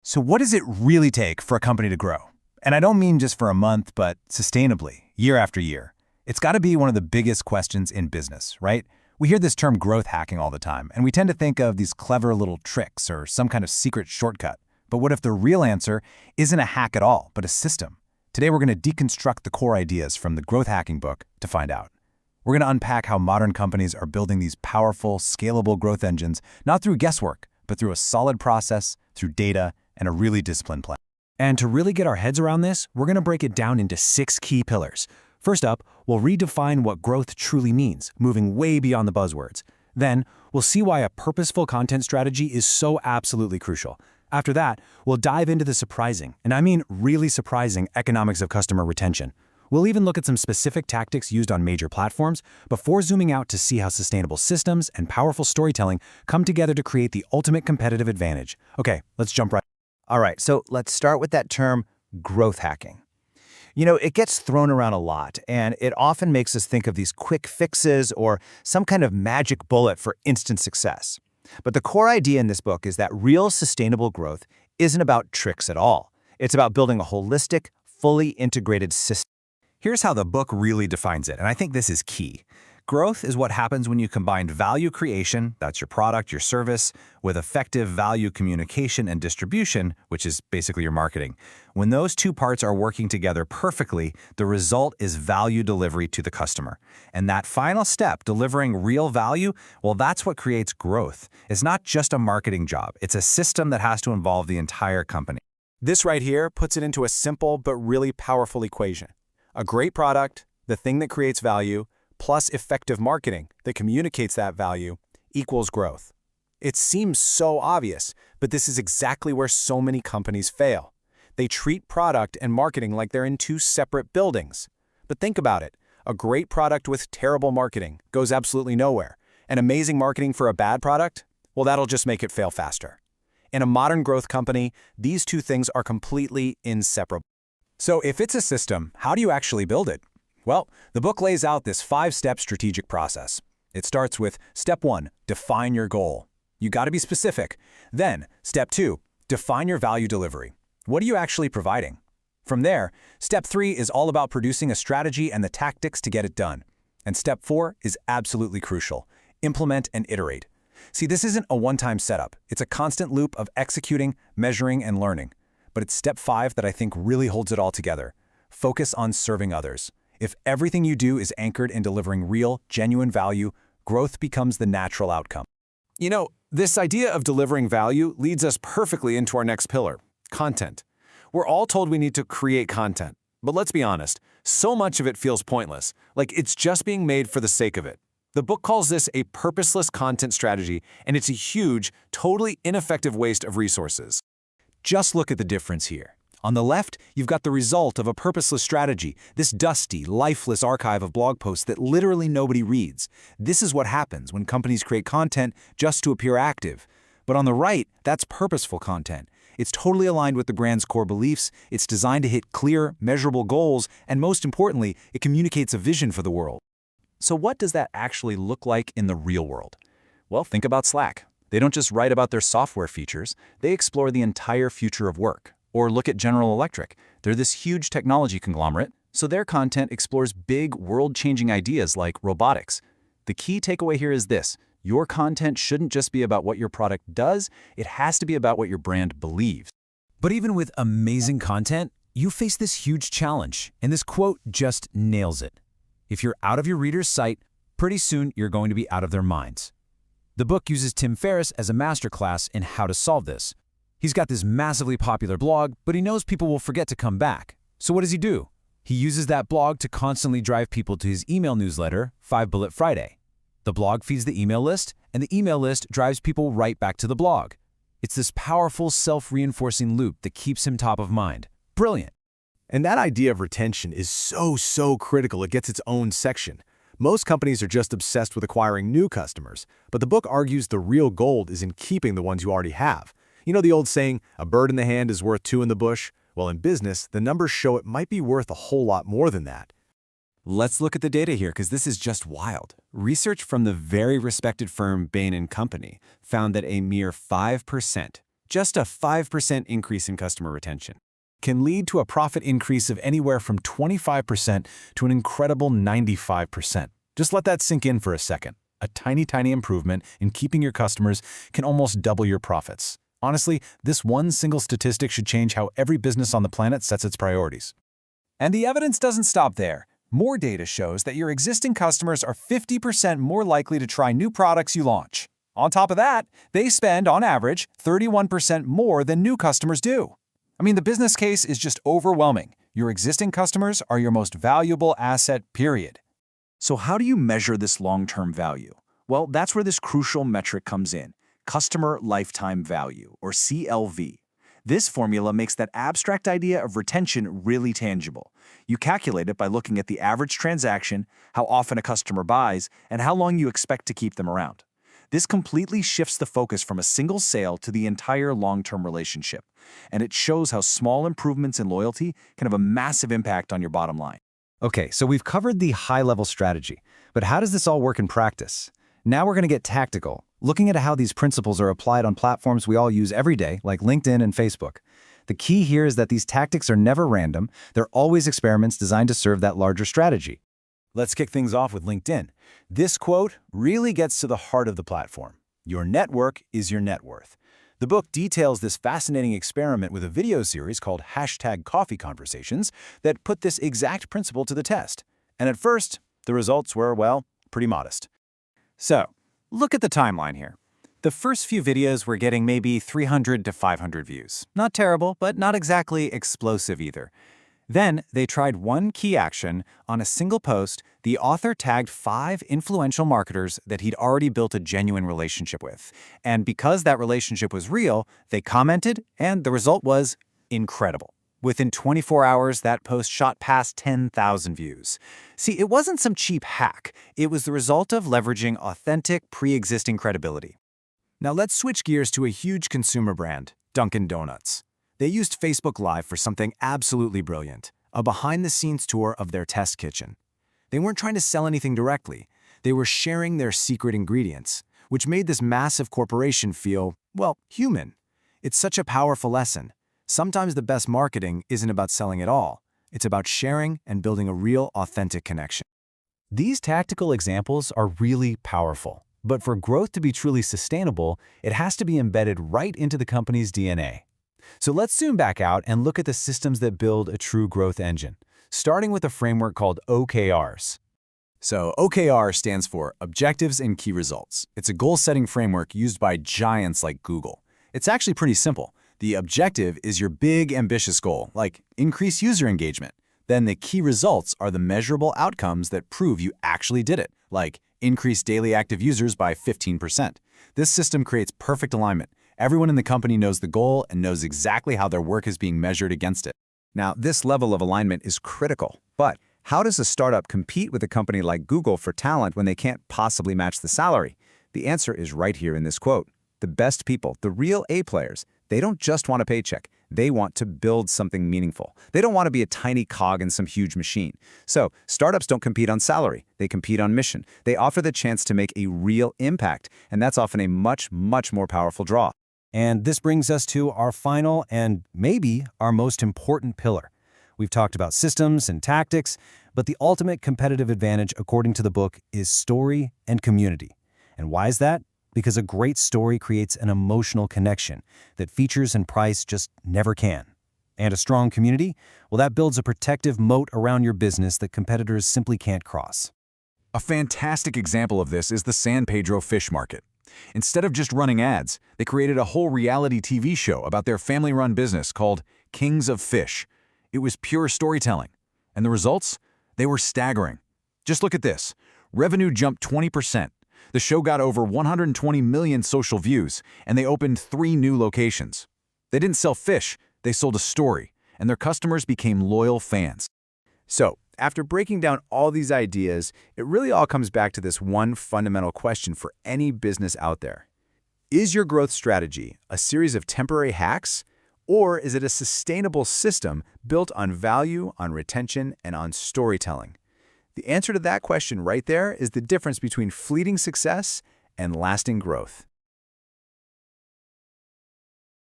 So what does it really take for a company to grow? And I don't mean just for a month, but sustainably, year after year. It's got to be one of the biggest questions in business, right? We hear this term growth hacking all the time, and we tend to think of these clever little tricks or some kind of secret shortcut. But what if the real answer isn't a hack at all, but a system? Today we're going to deconstruct the core ideas from the growth hacking book to find out. We're going to unpack how modern companies are building these powerful, scalable growth engines, not through guesswork, but through a solid process, through data, and a really disciplined plan. And to really get our heads around this, we're going to break it down into 6 key pillars. First up, we'll redefine what growth truly means, moving way beyond the buzzwords. Then, we'll see why a purposeful content strategy is so absolutely crucial. After that, we'll dive into the surprising, and I mean really surprising, economics of customer retention. We'll even look at some specific tactics used on major platforms before zooming out to see how sustainable systems and powerful storytelling come together to create the ultimate competitive advantage. Okay, let's jump right. All right, so let's start with that term, growth hacking. You know, it gets thrown around a lot, and it often makes us think of these quick fixes or some kind of magic bullet for instant success. But the core idea in this book is that real sustainable growth isn't about tricks at all. It's about building a holistic, fully integrated system. Here's how the book really defines it, and I think this is key. Growth is what happens when you combine value creation, that's your product, your service, with effective value communication and distribution, which is basically your marketing. When those two parts are working together perfectly, the result is value delivery to the customer. And that final step, delivering real value, well, that's what creates growth. It's not just a marketing job. It's a system that has to involve the entire company. This right here puts it into a simple but really powerful equation. A great product, the thing that creates value, plus effective marketing that communicates that value equals growth. It seems so obvious, but this is exactly where so many companies fail. They treat product and marketing like they're in 2 separate buildings. But think about it. A great product with terrible marketing goes absolutely nowhere. And amazing marketing for a bad product? Well, that'll just make it fail faster. In a modern growth company, these 2 things are completely inseparable. So if it's a system, how do you actually build it? Well, the book lays out this 5-step strategic process. It starts with step 1, define your goal. You got to be specific. Then, step 2, define your value delivery. What are you actually providing? From there, step 3 is all about producing a strategy and the tactics to get it done. And step 4 is absolutely crucial. Implement and iterate. See, this isn't a one-time setup. It's a constant loop of executing, measuring, and learning. But it's step 5 that I think really holds it all together. Focus on serving others. If everything you do is anchored in delivering real, genuine value, growth becomes the natural outcome. You know, this idea of delivering value leads us perfectly into our next pillar, content. We're all told we need to create content, but let's be honest, so much of it feels pointless, like it's just being made for the sake of it. The book calls this a purposeless content strategy, and it's a huge, totally ineffective waste of resources. Just look at the difference here. On the left, you've got the result of a purposeless strategy, this dusty, lifeless archive of blog posts that literally nobody reads. This is what happens when companies create content just to appear active. But on the right, that's purposeful content. It's totally aligned with the brand's core beliefs, it's designed to hit clear, measurable goals, and most importantly, it communicates a vision for the world. So what does that actually look like in the real world? Well, think about Slack. They don't just write about their software features, they explore the entire future of work. Or look at General Electric. They're this huge technology conglomerate, so their content explores big, world-changing ideas like robotics. The key takeaway here is this: your content shouldn't just be about what your product does, it has to be about what your brand believes. But even with amazing content, you face this huge challenge, and this quote just nails it. If you're out of your reader's sight, pretty soon you're going to be out of their minds. The book uses Tim Ferriss as a masterclass in how to solve this. He's got this massively popular blog, but he knows people will forget to come back. So what does he do? He uses that blog to constantly drive people to his email newsletter, 5 Bullet Friday. The blog feeds the email list, and the email list drives people right back to the blog. It's this powerful self-reinforcing loop that keeps him top of mind. Brilliant. And that idea of retention is so critical it gets its own section. Most companies are just obsessed with acquiring new customers, but the book argues the real gold is in keeping the ones you already have. You know the old saying, a bird in the hand is worth 2 in the bush? Well, in business, the numbers show it might be worth a whole lot more than that. Let's look at the data here, because this is just wild. Research from the very respected firm Bain & Company found that a mere 5%, Just a 5% increase in customer retention can lead to a profit increase of anywhere from 25% to an incredible 95%. Just let that sink in for a second. A tiny, tiny improvement in keeping your customers can almost double your profits. Honestly, this one single statistic should change how every business on the planet sets its priorities. And the evidence doesn't stop there. More data shows that your existing customers are 50% more likely to try new products you launch. On top of that, they spend, on average, 31% more than new customers do. I mean, the business case is just overwhelming. Your existing customers are your most valuable asset, period. So how do you measure this long-term value? Well, that's where this crucial metric comes in, customer lifetime value, or CLV. This formula makes that abstract idea of retention really tangible. You calculate it by looking at the average transaction, how often a customer buys, and how long you expect to keep them around. This completely shifts the focus from a single sale to the entire long-term relationship, and it shows how small improvements in loyalty can have a massive impact on your bottom line. Okay, so we've covered the high-level strategy, but how does this all work in practice? Now we're going to get tactical, looking at how these principles are applied on platforms we all use every day, like LinkedIn and Facebook. The key here is that these tactics are never random. They're always experiments designed to serve that larger strategy. Let's kick things off with LinkedIn. This quote really gets to the heart of the platform. Your network is your net worth. The book details this fascinating experiment with a video series called #Coffee Conversations that put this exact principle to the test. And at first, the results were, well, pretty modest. So, look at the timeline here. The first few videos were getting maybe 300 to 500 views. Not terrible, but not exactly explosive either. Then, they tried one key action. On a single post, the author tagged 5 influential marketers that he'd already built a genuine relationship with. And because that relationship was real, they commented, and the result was incredible. Within 24 hours, that post shot past 10,000 views. See, it wasn't some cheap hack. It was the result of leveraging authentic, pre-existing credibility. Now let's switch gears to a huge consumer brand, Dunkin' Donuts. They used Facebook Live for something absolutely brilliant, a behind-the-scenes tour of their test kitchen. They weren't trying to sell anything directly. They were sharing their secret ingredients, which made this massive corporation feel, well, human. It's such a powerful lesson. Sometimes the best marketing isn't about selling at all. It's about sharing and building a real, authentic connection. These tactical examples are really powerful. But for growth to be truly sustainable, it has to be embedded right into the company's DNA. So let's zoom back out and look at the systems that build a true growth engine, starting with a framework called OKRs. So OKR stands for Objectives and Key Results. It's a goal-setting framework used by giants like Google. It's actually pretty simple. The objective is your big, ambitious goal, like increase user engagement. Then the key results are the measurable outcomes that prove you actually did it, like increase daily active users by 15%. This system creates perfect alignment. Everyone in the company knows the goal and knows exactly how their work is being measured against it. Now, this level of alignment is critical, but how does a startup compete with a company like Google for talent when they can't possibly match the salary? The answer is right here in this quote. The best people, the real A players, they don't just want a paycheck. They want to build something meaningful. They don't want to be a tiny cog in some huge machine. So, startups don't compete on salary. They compete on mission. They offer the chance to make a real impact, and that's often a much, much more powerful draw. And this brings us to our final and maybe our most important pillar. We've talked about systems and tactics, but the ultimate competitive advantage, according to the book, is story and community. And why is that? Because a great story creates an emotional connection that features and price just never can. And a strong community? Well, that builds a protective moat around your business that competitors simply can't cross. A fantastic example of this is the San Pedro fish market. Instead of just running ads, they created a whole reality TV show about their family-run business called Kings of Fish. It was pure storytelling. And the results? They were staggering. Just look at this. Revenue jumped 20%. The show got over 120 million social views, and they opened 3 new locations. They didn't sell fish, they sold a story, and their customers became loyal fans. So, after breaking down all these ideas, it really all comes back to this one fundamental question for any business out there. Is your growth strategy a series of temporary hacks, or is it a sustainable system built on value, on retention, and on storytelling? The answer to that question right there is the difference between fleeting success and lasting growth.